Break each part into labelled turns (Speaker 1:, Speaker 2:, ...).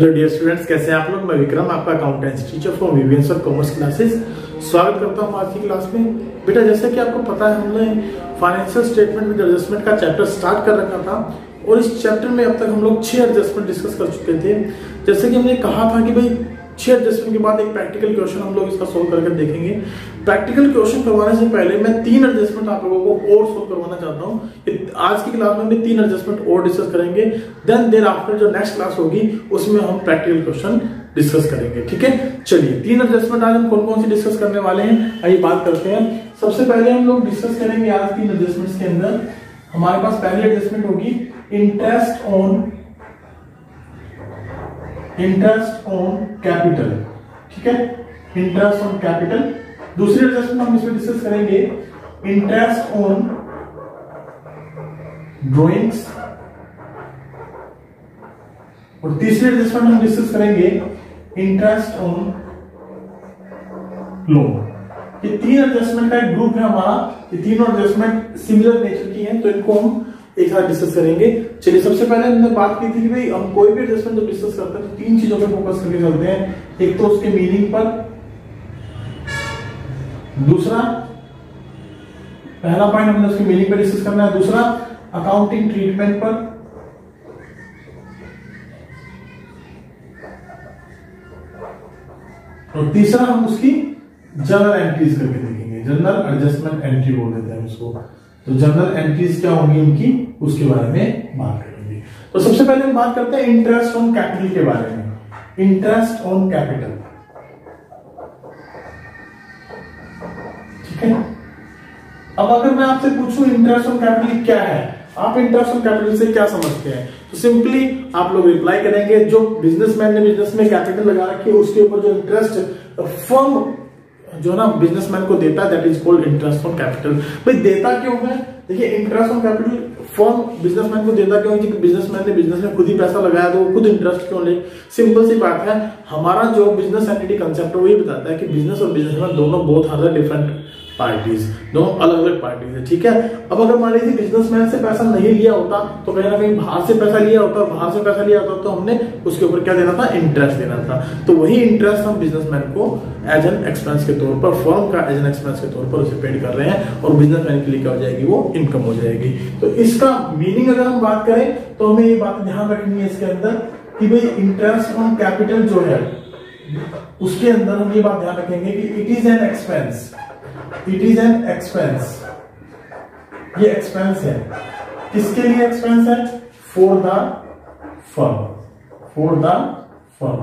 Speaker 1: Hello dear students, कैसे हैं आप लोग। मैं विक्रम, आपका अकाउंटेंसी टीचर फॉर विवियंस और कॉमर्स क्लासेस। स्वागत करता हूं आज की क्लास में। बेटा, जैसे कि आपको पता है, हमने फाइनेंशियल स्टेटमेंट विद एडजस्टमेंट का चैप्टर स्टार्ट कर रखा था और इस चैप्टर में अब तक हम लोग 6 एडजस्टमेंट डिस्कस कर चुके थे। जैसे कि हमने कहा था कि भाई 6 एडजस्टमेंट के बाद एक प्रैक्टिकल क्वेश्चन हम लोग इसका सोल्व करके देखेंगे। प्रैक्टिकल क्वेश्चन करवाने से पहले मैं 3 एडजस्टमेंट आप लोगों को और सोल्व करवाना चाहता हूँ। आज की क्लास में हम 3 एडजस्टमेंट और डिस्कस करेंगे। देन आफ्टर जो नेक्स्ट क्लास होगी उसमें हम प्रैक्टिकल क्वेश्चन डिस्कस करेंगे। ठीक है, चलिए 3 एडजस्टमेंट आज हम कौन कौन सी डिस्कस करने वाले हैं, आइए बात करते हैं। सबसे पहले हम लोग डिस्कस करेंगे आज 3 एडजस्टमेंट्स के अंदर हमारे पास पहली एडजस्टमेंट होगी इंटरेस्ट ऑन कैपिटल। ठीक है, इंटरेस्ट ऑन कैपिटल। दूसरी एडजस्टमेंट हम इसमें डिस्कस करेंगे इंटरेस्ट ऑन ड्रॉइंग्स। और तीसरी एडजस्टमेंट हम डिस्कस करेंगे इंटरेस्ट ऑन लोन। ये 3 एडजस्टमेंट का एक ग्रुप है हमारा। ये तीनों एडजस्टमेंट सिमिलर नेचर की हैं, तो इनको हम एक साथ डिस्कस करेंगे। चलिए, सबसे पहले हमने बात की थी कि भाई हम कोई भी एडजस्टमेंट जब डिस्कस करते हैं तो 3 चीजों पर फोकस करके चलते हैं। एक तो उसके मीनिंग पर, दूसरा पहला पॉइंट हमने उसके मीनिंग पर डिस्कस करना है, दूसरा अकाउंटिंग ट्रीटमेंट पर, और तीसरा हम उसकी जनरल एंट्रीज करके देखेंगे। जनरल एडजस्टमेंट एंट्री बोल देते हैं उसको। तो जनरल एंट्रीज क्या होंगी इनकी, उसके बारे में बात करेंगे। तो सबसे पहले हम बात करते हैं इंटरेस्ट ऑन कैपिटल के बारे में। इंटरेस्ट ऑन कैपिटल, ठीक है। अब अगर मैं आपसे पूछूं इंटरेस्ट ऑन कैपिटल क्या है, आप इंटरेस्ट ऑन कैपिटल से क्या समझते हैं, तो सिंपली आप लोग रिप्लाई करेंगे जो बिजनेसमैन ने बिजनेस में कैपिटल लगा रखी है उसके ऊपर जो इंटरेस्ट फर्म जो ना बिजनेसमैन को देता है, that is called interest on capital. भाई देता क्यों है? देखिए, interest on capital firm businessman को देता क्यों है? क्योंकि बिजनेसमैन ने बिजनेस में खुद ही पैसा लगाया तो वो खुद इंटरेस्ट क्यों ले? सिंपल सी बात है, हमारा जो बिजनेस एंटिटी कंसेप्ट है वो ये बताता है कि बिजनेस और बिजनेसमैन दोनों बहुत ज्यादा डिफरेंट पार्टीज, दोनों अलग अलग पार्टीज है। ठीक है, अब अगर मान लीजिए बिजनेसमैन से पैसा नहीं लिया होता तो कहीं ना कहीं बाहर से पैसा लिया होता, बाहर से पैसा लिया होता तो हमने उसके ऊपर क्या देना था, इंटरेस्ट देना था। तो वही इंटरेस्ट हम बिजनेसमैन को एज एन एक्सपेंस के तौर पर, फर्म का एज एन एक्सपेंस के तौर पर उसे पेड कर रहे हैं और बिजनेसमैन के लिए क्या हो जाएगी, वो इनकम हो जाएगी। तो इसका मीनिंग अगर हम बात करें तो हमें ये बात ध्यान रखनी है इसके अंदर कि भाई इंटरेस्ट ऑन कैपिटल जो है उसके अंदर हम ये बात ध्यान रखेंगे कि it is an expense. It is an expense, ये एक्सपेंस है। किसके लिए एक्सपेंस है? For the firm. For the firm,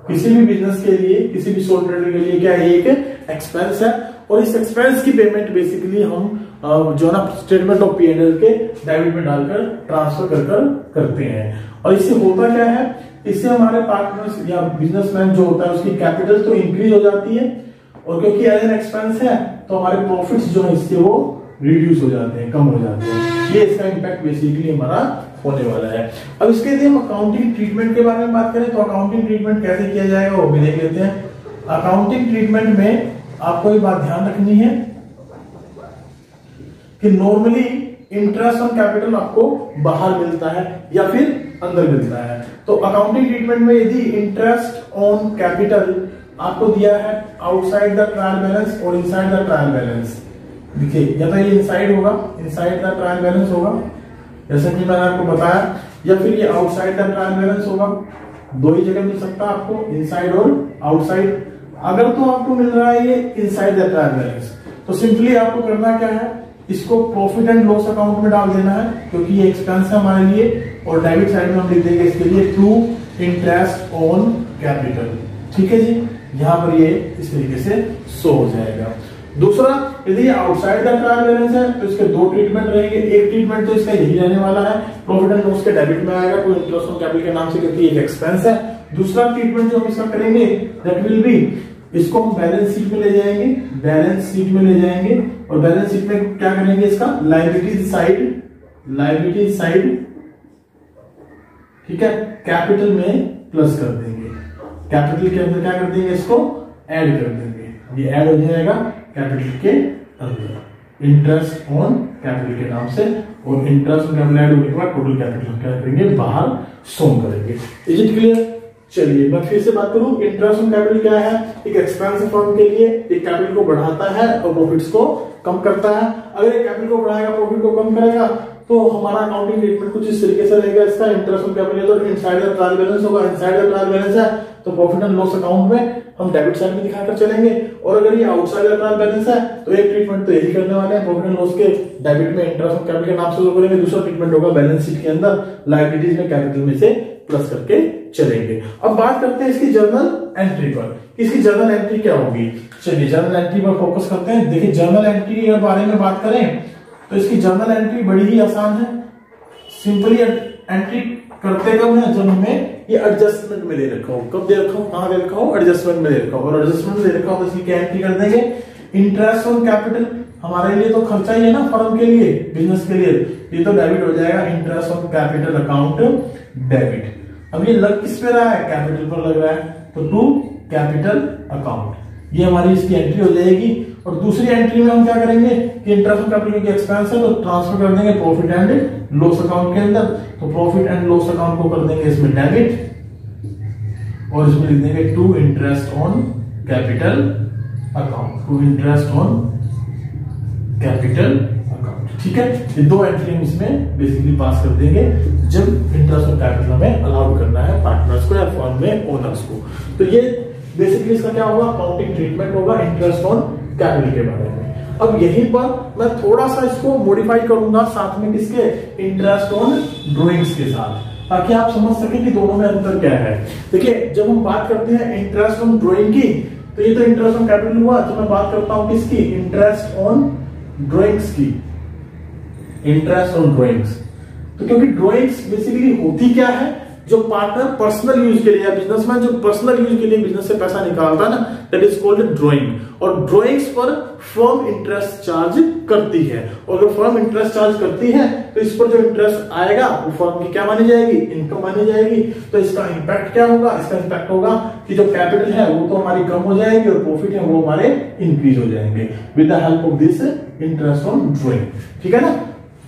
Speaker 1: किसी भी बिजनेस के लिए, किसी भी सोल ट्रेडर के लिए क्या है, एक एक्सपेंस है। और इस एक्सपेंस की पेमेंट बेसिकली हम जो ना स्टेटमेंट ऑफ P&L के डेबिट में डालकर ट्रांसफर कर करते हैं। और इससे होता क्या है, इससे हमारे पार्टनर्स या बिजनेसमैन जो होता है उसकी कैपिटल तो इंक्रीज हो जाती है, और क्योंकि एज एन एक्सपेंस है तो हमारे प्रॉफिट्स जो है इससे वो रिड्यूस हो जाते हैं, कम हो जाते हैं। ये इसका इम्पैक्ट बेसिकली हमारा होने वाला है। अब इसके लिए हम अकाउंटिंग ट्रीटमेंट के बारे में बात करें तो अकाउंटिंग ट्रीटमेंट कैसे किया जाएगा वो भी देख लेते हैं। अकाउंटिंग ट्रीटमेंट में आपको ये बात ध्यान रखनी है कि नॉर्मली इंटरेस्ट ऑन कैपिटल आपको बाहर मिलता है या फिर अंदर मिलता है। तो अकाउंटिंग ट्रीटमेंट में यदि इंटरेस्ट ऑन कैपिटल आपको दिया है आउटसाइड द ट्रायल बैलेंस और इनसाइड द ट्रायल बैलेंस, देखिए या तो ये इनसाइड होगा, इनसाइड द ट्रायल बैलेंस होगा जैसे कि मैंने आपको बताया, या फिर ये आउटसाइड द ट्रायल बैलेंस होगा। दो ही जगह मिल सकता है आपको, इनसाइड और आउटसाइड। अगर तो आपको मिल रहा है ये इनसाइड द ट्रायल बैलेंस तो सिंपली आपको करना क्या है, इसको प्रॉफिट एंड लॉस अकाउंट में डाल देना है क्योंकि ये एक्सपेंस है हमारे लिए, और डेबिट साइड में हम लिख देंगे इसके लिए टू इंटरेस्ट ऑन कैपिटल। ठीक है जी, यहां पर ये इस तरीके से शो हो जाएगा। दूसरा, यदि ये आउटसाइड द ट्रायल बैलेंस है तो इसके 2 ट्रीटमेंट रहेंगे। एक ट्रीटमेंट तो इसका यही रहने वाला है, प्रॉफिट एंड लॉस के डेबिट में आएगा तो इंटरेस्ट ऑन कैपिटल के नाम से क्योंकि एक एक्सपेंस है। दूसरा ट्रीटमेंट जो हम इसका करेंगे दैट विल बी, इसको हम बैलेंस शीट में ले जाएंगे, बैलेंस शीट में ले जाएंगे और बैलेंस शीट में क्या करेंगे, इसका लायबिलिटीज साइड, ठीक है, कैपिटल में प्लस कर देंगे। कैपिटल के अंदर क्या कर देंगे, इसको ऐड कर देंगे, ये ऐड हो जाएगा कैपिटल के अंदर, इंटरेस्ट ऑन कैपिटल के नाम से। और इंटरेस्ट ऑन कैपिटल ऐड होने के बाद टोटल कैपिटल क्या करेंगे, बाहर शो करेंगे। Is it clear? चलिए मैं फिर से बात करूं, इंटरेस्ट ऑन कैपिटल क्या है? एक एक्सपेंसिव फर्म के लिए एक कैपिटल को बढ़ाता है और प्रॉफिट्स को कम करता है। अगर एक कैपिटल को बढ़ाएगा प्रॉफिट को कम करेगा तो हमारा अकाउंटिंग ट्रीटमेंट कुछ इस तरीके से रहेगा। इसका इंटरेस्ट ऑन कैपिटल तो इनसाइड द ट्रायल बैलेंस होगा, इनसाइड द ट्रायल बैलेंस है तो प्रॉफिट एंड लॉस अकाउंट में हम डेबिट साइड में दिखाकर चलेंगे, और अगर ये आउटसाइड द ट्रायल बैलेंस है तो एक ट्रीटमेंट तो यही करने वाले हैं, प्रॉफिट एंड लॉस के डेबिट में इंटरेस्ट ऑन कैपिटल के नाम से करेंगे, दूसरा ट्रीटमेंट होगा बैलेंस शीट के अंदर लायबिलिटीज में कैपिटल में से प्लस करके चलेंगे। अब बात करते हैं इसकी जर्नल एंट्री पर, इसकी जर्नल एंट्री क्या होगी। चलिए जर्नल एंट्री पर फोकस करते हैं। देखिए जर्नल एंट्री के बारे में बात करें तो इसकी जर्नल एंट्री बड़ी ही आसान है। सिंपली एंट्री करते कब है? जब हमें ये एडजस्टमेंट में दे रखा हो। कब दे रखा हो? कहां दे रखा हो? एडजस्टमेंट में दे रखा हो। और एडजस्टमेंट में दे रखा हो तो इसकी क्या एंट्री कर देंगे? इंटरेस्ट ऑन कैपिटल हमारे लिए तो खर्चा ही है ना, फर्म के लिए, बिजनेस के लिए, ये तो डेबिट हो जाएगा। Interest on capital account debit. अब ये लग किस पे रहा है? कैपिटल पर लग रहा है, तो टू कैपिटल अकाउंट, ये हमारी इसकी एंट्री हो जाएगी। और दूसरी एंट्री में हम क्या करेंगे कि इंटरेस्ट ऑन कैपिटल की एक्सपेंस है तो ट्रांसफर कर देंगे प्रॉफिट एंड लॉस अकाउंट के अंदर, तो प्रॉफिट एंड लॉस अकाउंट को कर देंगे इसमें डेबिट और इसमें लिख देंगे to interest on capital account, to interest on capital account. ठीक है, ये दो एंट्री हम इसमें बेसिकली पास कर देंगे जब इंटरेस्ट ऑन कैपिटल हमें अलाउ करना है पार्टनर्स को या फर्म में ओनर्स को। तो ये बेसिकली इसका क्या होगा? अकाउंटिंग ट्रीटमेंट होगा इंटरेस्ट ऑन कैपिटल के बारे में। अब यहीं पर मैं थोड़ा सा इसको मॉडिफाई करूंगा साथ में किसके? इंटरेस्ट ऑन ड्राइंग्स के साथ, ताकि आप समझ सकें कि दोनों में अंतर क्या है। देखिए जब हम बात करते हैं इंटरेस्ट ऑन ड्राइंग की तो ये तो इंटरेस्ट ऑन कैपिटल हुआ, तो मैं बात करता हूं किसकी? इंटरेस्ट ऑन ड्राइंग्स की, इंटरेस्ट ऑन ड्राइंग्स। तो क्योंकि ड्राइंग्स बेसिकली होती क्या है? जो पार्टनर पर्सनल यूज के लिए या बिजनेसमैन जो पर्सनल यूज के लिए बिजनेस से पैसा निकालता है ना, दैट इज कॉल्ड ड्राइंग। और ड्राइंग्स पर फर्म इंटरेस्ट चार्ज करती है, और अगर फर्म इंटरेस्ट चार्ज करती है तो इस पर जो इंटरेस्ट आएगा वो फर्म की क्या मानी जाएगी? इनकम मानी जाएगी। तो इसका इंपैक्ट क्या होगा? इसका इंपैक्ट होगा कि जो कैपिटल है वो तो हमारी कम हो जाएगी और प्रॉफिट है वो हमारे इंक्रीज हो जाएंगे with the help of this interest on drawing. ठीक है ना,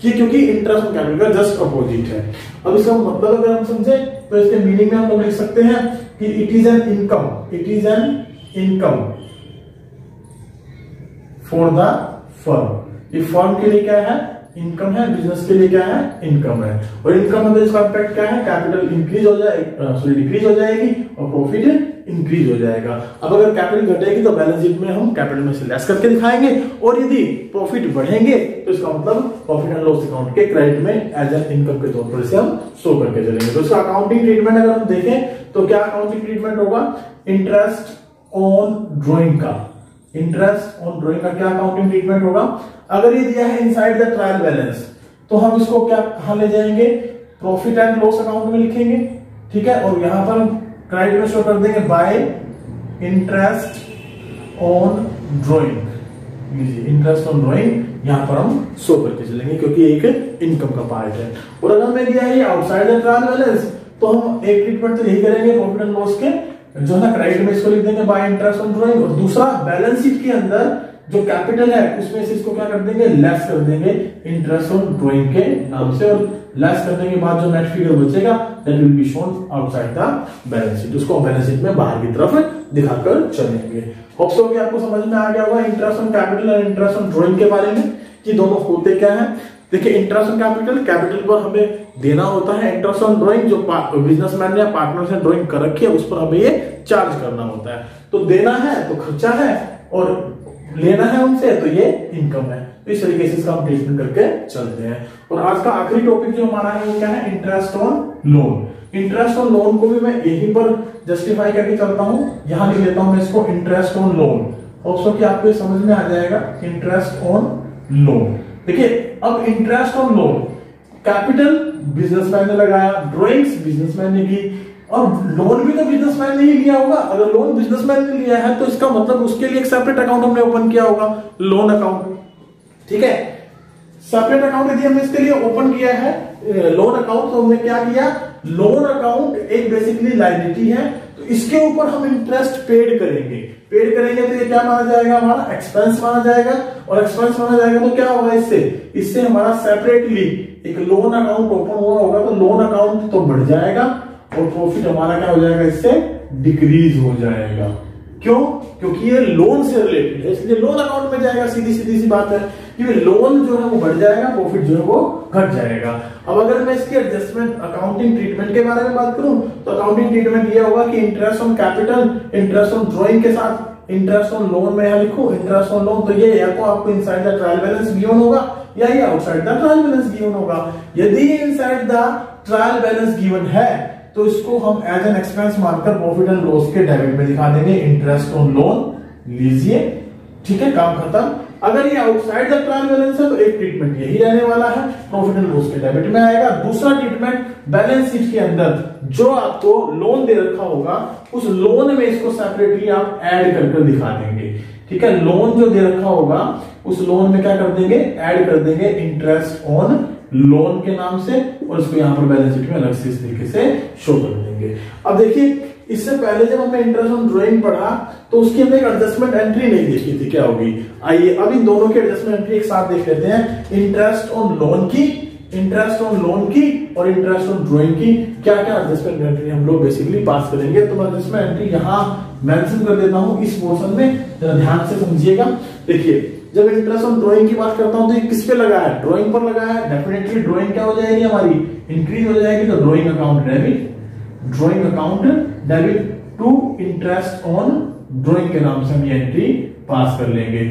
Speaker 1: ये क्योंकि इंटरेस्ट ऑन कैपिटल का जस्ट अपोजिट है। अब इसका मतलब अगर हम समझे तो इसके मीनिंग में हम लोग लिख सकते हैं कि it is an income, it is an income for the firm. ये फर्म के लिए क्या है? इनकम है, बिजनेस के लिए क्या है? इनकम है। और इनकम में इसका इम्पैक्ट क्या है? कैपिटल इंक्रीज हो जाएगी, सॉरी डिक्रीज हो जाएगी और प्रॉफिट इंक्रीज हो जाएगा। अब अगर कैपिटल घटेगी तो बैलेंस शीट में हम कैपिटल में से लेस करके दिखाएंगे, और यदि प्रॉफिट बढ़ेंगे तो इसका मतलब प्रॉफिट एंड लॉस अकाउंट के क्रेडिट में एज एन इनकम के तौर पर इसे हम शो करके चलेंगे। तो इसका अकाउंटिंग ट्रीटमेंट अगर हम देखें तो क्या अकाउंटिंग ट्रीटमेंट होगा? इंटरेस्ट ऑन ड्राइंग का, इंटरेस्ट ऑन ड्राइंग का क्या अकाउंटिंग ट्रीटमेंट होगा? अगर ये दिया है इनसाइड द ट्रायल बैलेंस तो हम इसको क्या कहां ले जाएंगे? प्रॉफिट एंड लॉस अकाउंट में लिखेंगे। ठीक है, और यहां पर हम क्रेडिट में शो कर देंगे bye interest on drawing. Interest on drawing यहां पर हम शो करके चलेंगे क्योंकि एक इनकम का पार्ट है। और अगर हमें दिया है आउटसाइड द ट्रायल बैलेंस तो हम एक ट्रीटमेंट तो यही करेंगे प्रॉफिट एंड लॉस के, जो है ना क्रेडिट में इसको लिख देंगे बाय इंटरेस्ट ऑन ड्राइंग, और दूसरा बैलेंस शीट के अंदर जो कैपिटल है उसमें से इसको क्या कर देंगे? लेस कर देंगे इंटरेस्ट ऑन ड्राइंग के नाम से, और लेस करने के बाद जो नेट फिगर बचेगा that will be shown outside the balance sheet, उसको बैलेंस शीट में बाहर की तरफ दिखाकर चलेंगे। होप सो कि आपको समझ में आ गया होगा इंटरेस्ट ऑन कैपिटल और इंटरेस्ट ऑन ड्राइंग के बारे में कि दोनों होते क्या है। देखिए इंटरेस्ट ऑन कैपिटल, कैपिटल पर हमें देना होता है। इंटरेस्ट ऑन ड्राइंग जो बिजनेसमैन या पार्टनर ने ड्राइंग कर रखी है उस पर हमें ये चार्ज करना होता है। तो देना है तो खर्चा है और लेना है उनसे तो ये इनकम है। तो इस तरीके से इसका हम ट्रीटमेंट करके चलते हैं। और आज का आखिरी टॉपिक जो हमारा है वो क्या है? Interest on loan. Interest on loan को भी मैं यहीं पर जस्टिफाई करके चलता हूं, यहां लिख लेता हूं मैं इसको इंटरेस्ट ऑन लोन। होप्स कि आपको समझ में आ जाएगा इंटरेस्ट ऑन लोन। देखिए अब interest on loan, capital businessman ने लगाया, ड्राइंग्स बिजनेसमैन ने की, और लोन भी तो बिजनेसमैन ने ही लिया होगा। अगर लोन बिजनेसमैन ने लिया है तो इसका मतलब उसके लिए एक सेपरेट अकाउंट हमने ओपन किया होगा, लोन अकाउंट। ठीक है, सेपरेट अकाउंट यदि हमने इसके लिए ओपन किया है लोन अकाउंट, तो हमने क्या किया? लोन अकाउंट एक बेसिकली लायबिलिटी है, तो इसके ऊपर हम इंटरेस्ट पेड करेंगे। पेड करेंगे तो ये क्या माना जाएगा? हमारा एक्सपेंस माना जाएगा, और एक्सपेंस माना जाएगा तो क्या होगा? इससे हमारा सेपरेटली एक लोन अकाउंट ओपन हुआ होगा तो लोन अकाउंट तो बढ़ जाएगा, और प्रॉफिट हमारा क्या हो जाएगा, इससे डिक्रीज हो जाएगा। क्यों? क्योंकि ये लोन से रिलेटेड है, इसलिए लोन अकाउंट में जाएगा। सीधी सी बात है कि लोन जो है वो बढ़ जाएगा, प्रॉफिट जो है वो घट जाएगा। अब अगर मैं इसके एडजस्टमेंट अकाउंटिंग ट्रीटमेंट के बारे में बात करूं तो अकाउंटिंग ट्रीटमेंट ये होगा कि interest on capital, interest on drawing के साथ इंटरेस्ट ऑन लोन में यहां लिखो इंटरेस्ट ऑन लोन, तो ये या तो आपको inside the trial balance given होगा या ये outside the trial balance given होगा। यदि inside the trial balance given है तो इसको हम एज एन एक्सपेंस मानकर प्रॉफिट एंड लॉस के डेबिट में दिखा देंगे, इंटरेस्ट ऑन लोन लीजिए, ठीक है, काम खत्म। अगर ये आउटसाइड द ट्रायल बैलेंस है तो एक ट्रीटमेंट यही रहने वाला है, प्रॉफिट एंड लॉस के डेबिट में आएगा। दूसरा ट्रीटमेंट बैलेंस शीट के अंदर जो आपको लोन दे रखा होगा उस लोन में इसको सेपरेटली आप ऐड कर दिखा देंगे, ठीक है। लोन जो दे रखा होगा उस लोन में क्या कर देंगे, ऐड कर देंगे इंटरेस्ट ऑन लोन के नाम से, और इसको यहां पर बैलेंस शीट में अलग से इस तरीके से शो कर देंगे। अब देखिए, इससे पहले जब हमने इंटरेस्ट ऑन ड्राइंग पढ़ा तो उसकी हमने एक एडजस्टमेंट एंट्री नहीं देखी थी, क्या होगी। आइए अब इन दोनों की एडजस्टमेंट एंट्री एक साथ देख लेते हैं। इंटरेस्ट ऑन लोन की, इंटरेस्ट ऑन लोन की और इंटरेस्ट ऑन ड्राइंग की क्या क्या एडजस्टमेंट एंट्री हम लोग बेसिकली पास करेंगे। तो मैं एडजस्टमेंट एंट्री यहां मेंशन कर देता हूं इस पोर्शन में, जरा ध्यान से समझिएगा। देखिए, जब इंटरेस्ट ऑन ड्राइंग की बात करता हूं तो ये किस पे लगा है, ड्राइंग पर लगा है। डेफिनेटली ड्राइंग क्या हो जाएगी हमारी, इंक्रीज हो जाएगी, तो drawing account debit, drawing account debit to interest on drawing के नाम से हम ये एंट्री पास कर लेंगे।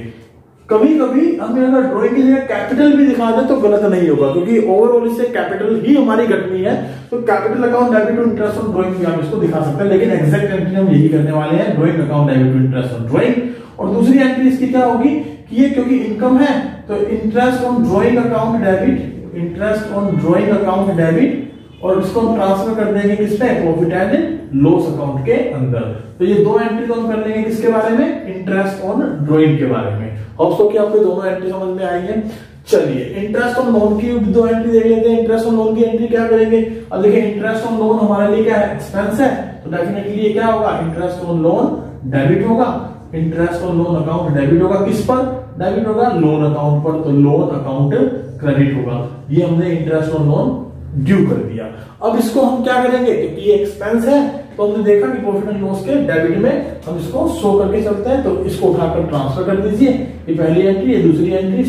Speaker 1: कभी कभी हमें अगर ड्राइंग की जगह कैपिटल भी दिखा दे तो गलत नहीं होगा, क्योंकि ओवरऑल इससे कैपिटल ही हमारी घटनी है, तो capital account debit to interest on drawing भी हम इसको दिखा सकते हैं। लेकिन एग्जैक्ट एंट्री हम यही करने वाले हैं, drawing account debit to interest on drawing. और दूसरी एंट्री इसकी क्या होगी कि ये क्योंकि इनकम है तो interest on drawing account debit, interest on drawing account debit, और इसको हम ट्रांसफर कर देंगे किसमें, प्रॉफिट एंड लॉस अकाउंट के अंदर। तो ये दो एंट्री तो हम कर लेंगे किसके बारे में, इंटरेस्ट ऑन ड्राइंग के बारे में। होप्स कि आपको दोनों एंट्री समझ में आई है। चलिए इंटरेस्ट ऑन लोन की दो एंट्री देख लेते हैं। इंटरेस्ट ऑन लोन की एंट्री क्या करेंगे, अब देखिए इंटरेस्ट ऑन लोन हमारे लिए क्या है, एक्सपेंस है, तो डेफिनेटली ये क्या होगा, इंटरेस्ट ऑन लोन डेबिट होगा, interest on loan account debit होगा, किस पर डेबिट होगा, लोन अकाउंट पर, तो लोन अकाउंट क्रेडिट होगा। ये हमने इंटरेस्ट ऑन लोन ड्यू कर दिया। अब इसको हम क्या करेंगे, क्योंकि ये एक्सपेंस है तो हमने देखा कि प्रॉफिट एंड लॉस के डेबिट में हम इसको शो करके चलते हैं, तो इसको उठाकर ट्रांसफर कर दीजिए। ये पहली एंट्री, ये दूसरी एंट्री।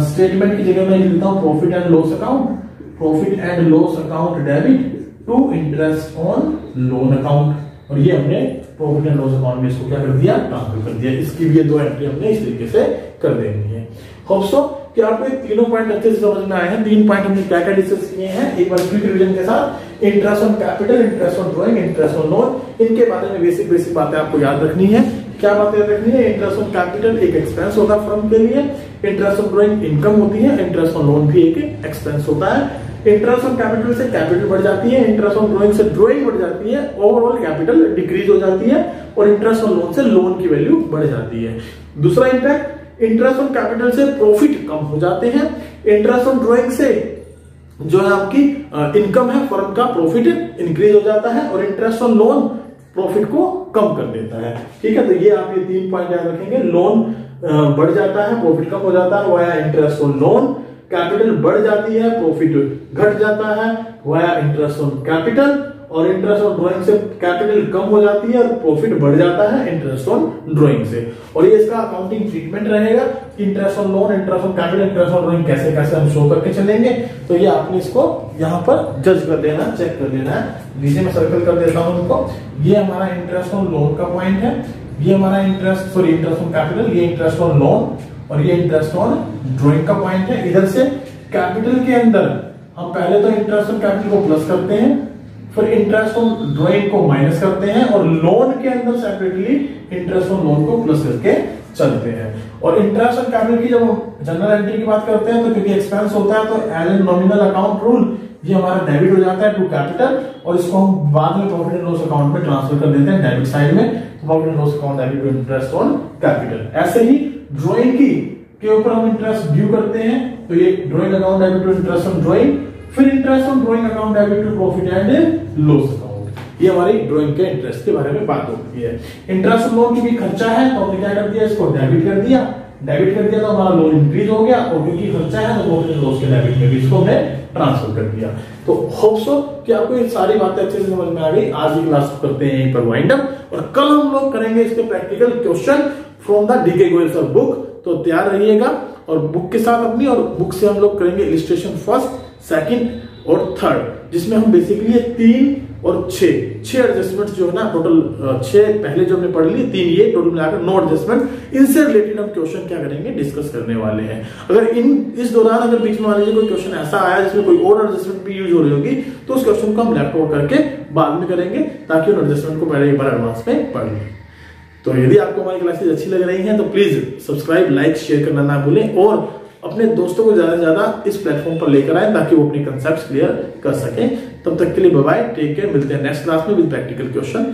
Speaker 1: स्टेटमेंट की जगह मैं लिख देता हूं profit and loss account, profit and loss account debit to interest on loan account, और ये हमने प्रॉफिट एंड लॉस अकाउंट में इसको क्या कर दिया, ट्रांसफर कर दिया। इसकी भी ये दो एंट्री हमने इस तरीके से कर देनी है। होप सो कि आपको तीनों पॉइंट अच्छे से समझ में आए हैं। तीन पॉइंट हमने क्या क्या डिस्कस किए हैं, एक बार क्विक रिवीजन के साथ, interest on capital, interest on drawing, interest on loan, इनके बारे में बेसिक बातें आपको याद रखनी है। क्या बातें याद रखनी है, इंटरेस्ट ऑन कैपिटल एक एक्सपेंस होता है फर्म के लिए, इंटरेस्ट ऑन ड्राइंग इनकम होती है, इंटरेस्ट ऑन लोन भी एक एक्सपेंस होता है। इंटरेस्ट ऑन कैपिटल से कैपिटल बढ़ जाती है, इंटरेस्ट ऑन ड्राइंग से ड्राइंग बढ़ जाती है, ओवरऑल कैपिटल डिक्रीज हो जाती है, और इंटरेस्ट ऑन लोन से लोन की वैल्यू बढ़ जाती है। दूसरा इंपैक्ट, इंटरेस्ट ऑन कैपिटल से प्रॉफिट कम हो जाते हैं, इंटरेस्ट ऑन ड्राइंग से जो है आपकी इनकम है फर्म का, प्रॉफिट इंक्रीज हो जाता है, और इंटरेस्ट ऑन लोन प्रॉफिट को कम कर देता है। ठीक है, तो ये आप ये तीन पॉइंट याद रखेंगे। लोन बढ़ जाता है, प्रॉफिट कम हो जाता है via interest on loan, capital बढ़ जाती है, प्रॉफिट घट जाता है वाया इंटरेस्ट ऑन कैपिटल, और इंटरेस्ट ऑन ड्राइंग से कैपिटल कम हो जाती है और प्रॉफिट बढ़ जाता है इंटरेस्ट ऑन ड्राइंग से। और ये इसका अकाउंटिंग ट्रीटमेंट रहेगा कि interest on loan, interest on capital, interest on drawing कैसे कैसे हम शो करके चलेंगे। तो ये आपने इसको यहाँ पर जज कर लेना, चेक कर लेना है। नीचे में सर्कल कर देता हूँ इनको। ये हमारा इंटरेस्ट ऑन लोन का पॉइंट है, ये हमारा इंटरेस्ट ऑन कैपिटल, ये इंटरेस्ट ऑन लोन, और ये इंटरेस्ट ऑन ड्राइंग का पॉइंट है। इधर से कैपिटल के अंदर हम पहले तो इंटरेस्ट ऑन कैपिटल को प्लस करते हैं, फिर इंटरेस्ट ऑन ड्राइंग को माइनस करते हैं, और लोन के अंदर सेपरेटली इंटरेस्ट ऑन लोन को प्लस करके चलते हैं। और इंटरेस्ट ऑन कैपिटल की जब हम जनरल एंट्री की बात करते हैं तो क्योंकि एक्सपेंस होता है तो as an nominal account rule ये हमारा डेबिट हो जाता है टू कैपिटल, और इसको हम बाद में प्रॉफिट एंड लॉस अकाउंट में ट्रांसफर कर देते हैं डेबिट साइड में, profit and loss account debit to interest on capital. ऐसे ही ड्राइंग की के ऊपर हम इंटरेस्ट ड्यू करते हैं, तो ये drawing account debit to interest on drawing, फिर interest on drawing account debit to profit and loss account. ये हमारी ड्राइंग के इंटरेस्ट के बारे में बात होती है। इंटरेस्ट ऑन लोन की भी खर्चा है तो हमने क्या कर दिया, इसको डेबिट कर दिया, डेबिट कर दिया तो हमारा लोन इंक्रीज हो गया, और क्योंकि खर्चा है तो प्रॉफिट एंड लॉस के डेबिट में भी इसको हमने ट्रांसफर कर दिया। तो होप सो कि आपको ये सारी बातें अच्छे से समझ में आ गई। आज की क्लास करते हैं यहीं पर वाइंड अप, और कल हम लोग करेंगे इसके practical question from the DK Goyal sir book. तो तैयार रहिएगा और बुक के साथ अपनी, और बुक से हम लोग करेंगे इलिस्ट्रेशन फर्स्ट, सेकंड और थर्ड, जिसमें हम बेसिकली 3 और 6 एडजस्टमेंट्स जो है ना, टोटल 6 पहले जो हमने पढ़ लिए, 3 ये, टोटल मिलाकर 9 एडजस्टमेंट, इनसे रिलेटेड हम क्वेश्चन क्या करेंगे, डिस्कस करने वाले हैं। अगर इस दौरान अगर बीच में मान लीजिए कोई क्वेश्चन ऐसा आया जिसमें कोई और एडजस्टमेंट भी यूज हो रही होगी, तो उस क्वेश्चन को हम लेफ्ट ओवर करके बाद में करेंगे, ताकि उन एडजस्टमेंट को पहले एक बार एडवांस में पढ़ लें। तो यदि आपको हमारी क्लासेस अच्छी लग रही हैं तो प्लीज सब्सक्राइब, लाइक, शेयर करना ना भूलें, और अपने दोस्तों को ज्यादा से ज्यादा इस प्लेटफॉर्म पर लेकर आए, ताकि वो अपने कंसेप्ट क्लियर कर सकें। तब तक के लिए बाय बाय, टेक केयर, मिलते हैं नेक्स्ट क्लास में विद प्रैक्टिकल क्वेश्चन।